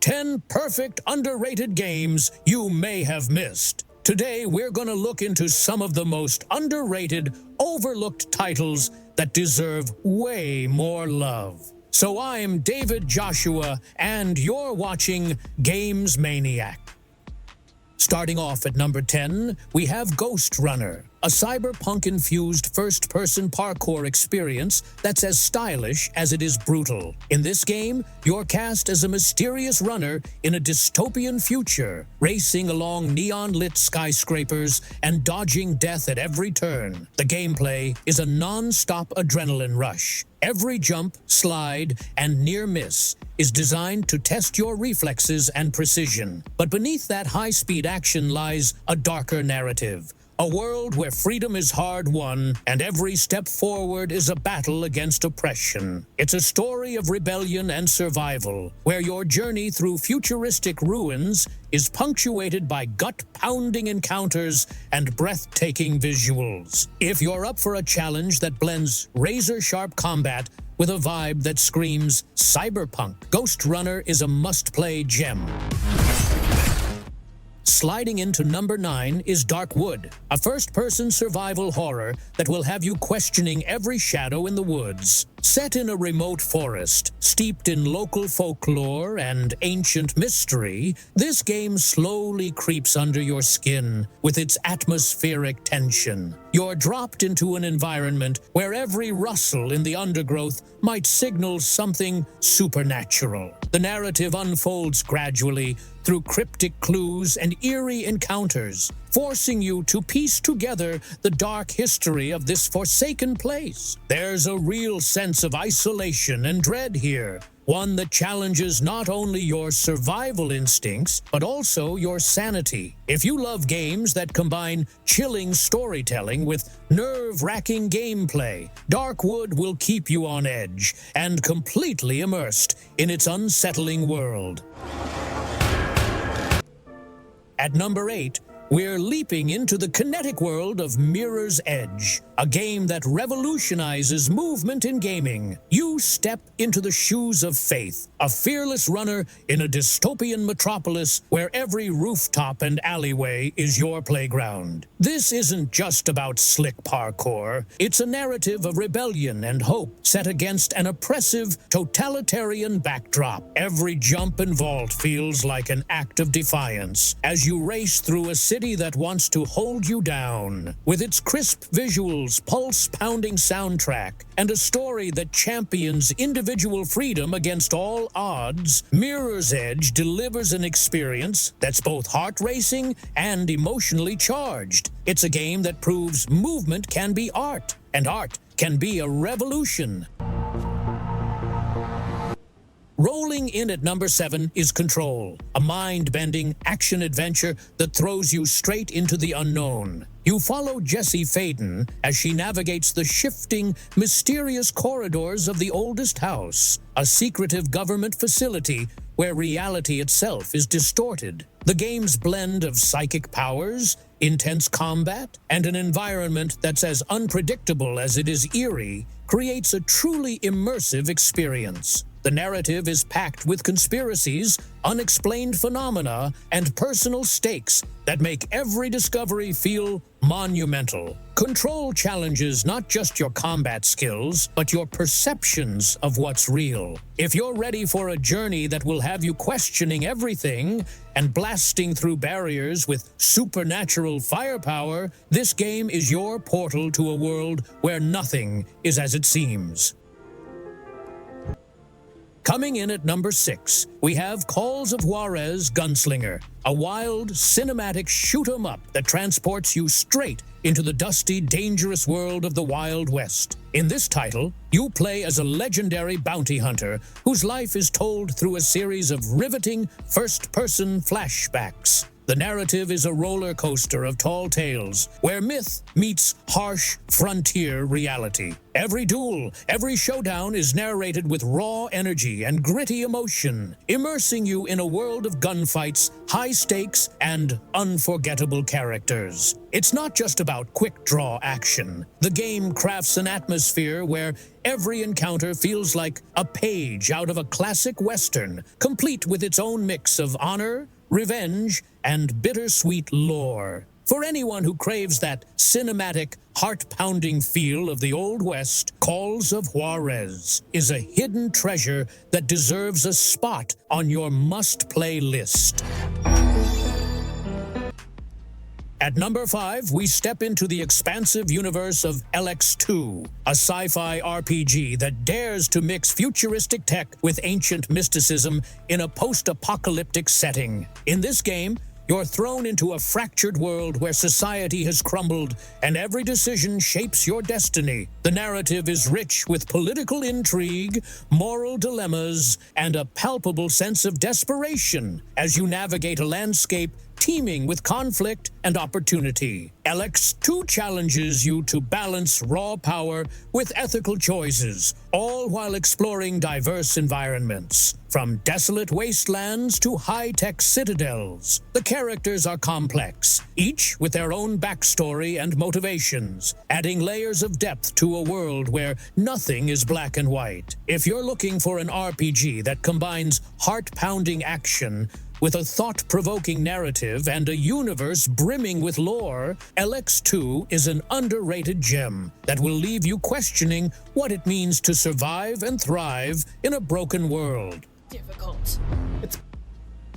10 perfect underrated games you may have missed. Today, we're going to look into some of the most underrated, overlooked titles that deserve way more love. So I'm David Joshua, and you're watching Games Maniac. Starting off at number 10, we have Ghost Runner, a cyberpunk-infused first-person parkour experience that's as stylish as it is brutal. In this game, you're cast as a mysterious runner in a dystopian future, racing along neon-lit skyscrapers and dodging death at every turn. The gameplay is a non-stop adrenaline rush. Every jump, slide, and near miss is designed to test your reflexes and precision. But beneath that high-speed action lies a darker narrative. A world where freedom is hard-won and every step forward is a battle against oppression. It's a story of rebellion and survival, where your journey through futuristic ruins is punctuated by gut-pounding encounters and breathtaking visuals. If you're up for a challenge that blends razor-sharp combat with a vibe that screams cyberpunk, Ghost Runner is a must-play gem. Sliding into number 9 is Dark Wood, a first-person survival horror that will have you questioning every shadow in the woods. Set in a remote forest, steeped in local folklore and ancient mystery, this game slowly creeps under your skin with its atmospheric tension. You're dropped into an environment where every rustle in the undergrowth might signal something supernatural. The narrative unfolds gradually through cryptic clues and eerie encounters, forcing you to piece together the dark history of this forsaken place. There's a real sense of isolation and dread here, one that challenges not only your survival instincts, but also your sanity. If you love games that combine chilling storytelling with nerve-wracking gameplay, Dark Wood will keep you on edge and completely immersed in its unsettling world. At number 8, we're leaping into the kinetic world of Mirror's Edge, a game that revolutionizes movement in gaming. You step into the shoes of Faith, a fearless runner in a dystopian metropolis where every rooftop and alleyway is your playground. This isn't just about slick parkour. It's a narrative of rebellion and hope set against an oppressive, totalitarian backdrop. Every jump and vault feels like an act of defiance as you race through a city that wants to hold you down. With its crisp visuals, pulse-pounding soundtrack, and a story that champions individual freedom against all odds, Mirror's Edge delivers an experience that's both heart-racing and emotionally charged. It's a game that proves movement can be art, and art can be a revolution. Rolling in at number 7 is Control, a mind-bending action-adventure that throws you straight into the unknown. You follow Jesse Faden as she navigates the shifting, mysterious corridors of the oldest house, a secretive government facility where reality itself is distorted. The game's blend of psychic powers, intense combat, and an environment that's as unpredictable as it is eerie creates a truly immersive experience. The narrative is packed with conspiracies, unexplained phenomena, and personal stakes that make every discovery feel monumental. Control challenges not just your combat skills, but your perceptions of what's real. If you're ready for a journey that will have you questioning everything and blasting through barriers with supernatural firepower, this game is your portal to a world where nothing is as it seems. Coming in at number 6, we have Calls of Juarez Gunslinger, a wild, cinematic shoot-'em-up that transports you straight into the dusty, dangerous world of the Wild West. In this title, you play as a legendary bounty hunter whose life is told through a series of riveting first-person flashbacks. The narrative is a roller coaster of tall tales, where myth meets harsh frontier reality. Every duel, every showdown is narrated with raw energy and gritty emotion, immersing you in a world of gunfights, high stakes, and unforgettable characters. It's not just about quick draw action. The game crafts an atmosphere where every encounter feels like a page out of a classic Western, complete with its own mix of honor, revenge, and bittersweet lore. For anyone who craves that cinematic, heart-pounding feel of the Old West, Calls of Juarez is a hidden treasure that deserves a spot on your must-play list. At number 5, we step into the expansive universe of LX2, a sci-fi RPG that dares to mix futuristic tech with ancient mysticism in a post-apocalyptic setting. In this game, you're thrown into a fractured world where society has crumbled and every decision shapes your destiny. The narrative is rich with political intrigue, moral dilemmas, and a palpable sense of desperation as you navigate a landscape teeming with conflict and opportunity. LX2 challenges you to balance raw power with ethical choices, all while exploring diverse environments. From desolate wastelands to high-tech citadels, the characters are complex, each with their own backstory and motivations, adding layers of depth to a world where nothing is black and white. If you're looking for an RPG that combines heart-pounding action with a thought-provoking narrative and a universe brimming with lore, LX2 is an underrated gem that will leave you questioning what it means to survive and thrive in a broken world. Difficult.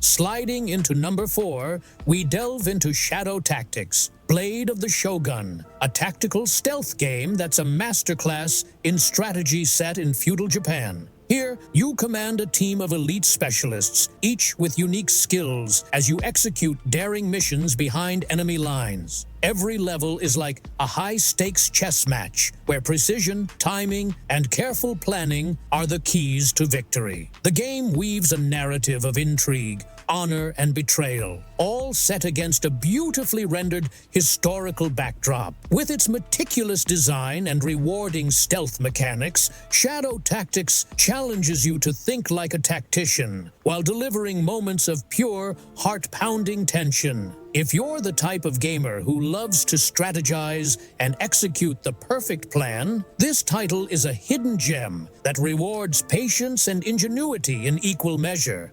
Sliding into number 4, we delve into Shadow Tactics, Blade of the Shogun, a tactical stealth game that's a masterclass in strategy set in feudal Japan. Here, you command a team of elite specialists, each with unique skills as you execute daring missions behind enemy lines. Every level is like a high-stakes chess match, where precision, timing, and careful planning are the keys to victory. The game weaves a narrative of intrigue, honor, and betrayal, all set against a beautifully rendered historical backdrop. With its meticulous design and rewarding stealth mechanics, Shadow Tactics challenges you to think like a tactician, while delivering moments of pure, heart-pounding tension. If you're the type of gamer who loves to strategize and execute the perfect plan, this title is a hidden gem that rewards patience and ingenuity in equal measure.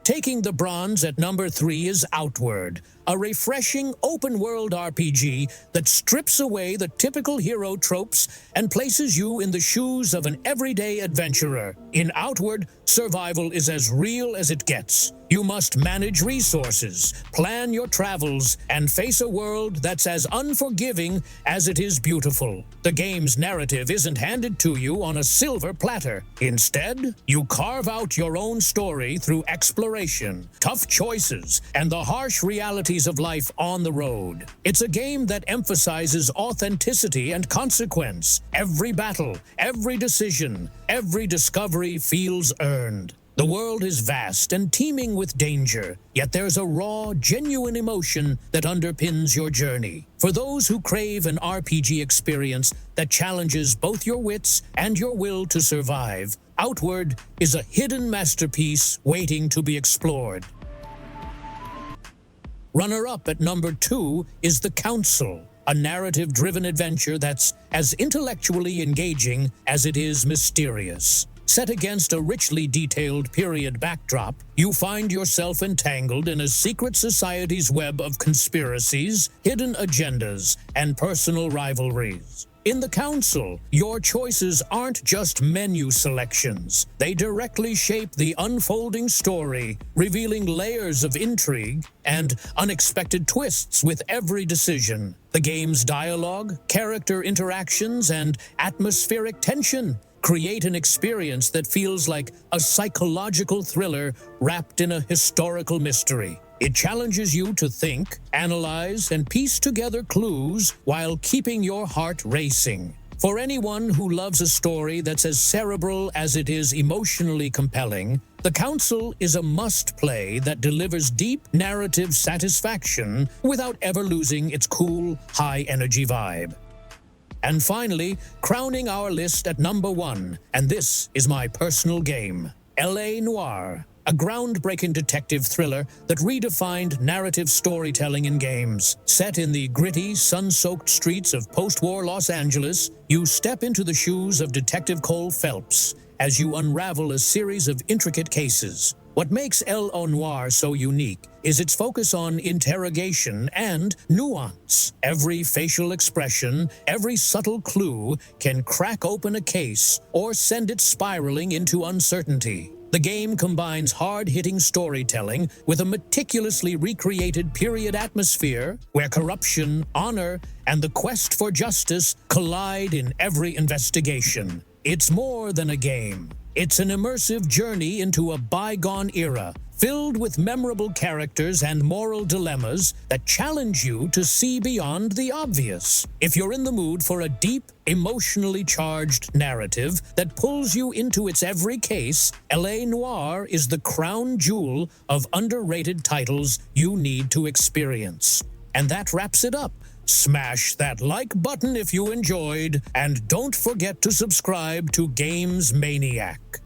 Taking the bronze at number 3 is Outward, a refreshing open-world RPG that strips away the typical hero tropes and places you in the shoes of an everyday adventurer. In Outward, survival is as real as it gets. You must manage resources, plan your travels, and face a world that's as unforgiving as it is beautiful. The game's narrative isn't handed to you on a silver platter. Instead, you carve out your own story through exploration, tough choices, and the harsh realities of life on the road. It's a game that emphasizes authenticity and consequence. Every battle, every decision, every discovery feels earned. The world is vast and teeming with danger, yet there's a raw, genuine emotion that underpins your journey. For those who crave an RPG experience that challenges both your wits and your will to survive, Outward is a hidden masterpiece waiting to be explored. Runner-up at number 2 is The Council, a narrative-driven adventure that's as intellectually engaging as it is mysterious. Set against a richly detailed period backdrop, you find yourself entangled in a secret society's web of conspiracies, hidden agendas, and personal rivalries. In The Council, your choices aren't just menu selections. They directly shape the unfolding story, revealing layers of intrigue and unexpected twists with every decision. The game's dialogue, character interactions, and atmospheric tension create an experience that feels like a psychological thriller wrapped in a historical mystery. It challenges you to think, analyze, and piece together clues while keeping your heart racing. For anyone who loves a story that's as cerebral as it is emotionally compelling, The Council is a must-play that delivers deep narrative satisfaction without ever losing its cool, high-energy vibe. And finally, crowning our list at number 1, and this is my personal game, L.A. Noire, a groundbreaking detective thriller that redefined narrative storytelling in games. Set in the gritty, sun-soaked streets of post-war Los Angeles, you step into the shoes of Detective Cole Phelps as you unravel a series of intricate cases. What makes L.A. Noire so unique is its focus on interrogation and nuance. Every facial expression, every subtle clue can crack open a case or send it spiraling into uncertainty. The game combines hard-hitting storytelling with a meticulously recreated period atmosphere where corruption, honor, and the quest for justice collide in every investigation. It's more than a game. It's an immersive journey into a bygone era, filled with memorable characters and moral dilemmas that challenge you to see beyond the obvious. If you're in the mood for a deep, emotionally charged narrative that pulls you into its every case, L.A. Noire is the crown jewel of underrated titles you need to experience. And that wraps it up. Smash that like button if you enjoyed, and don't forget to subscribe to Games Maniac.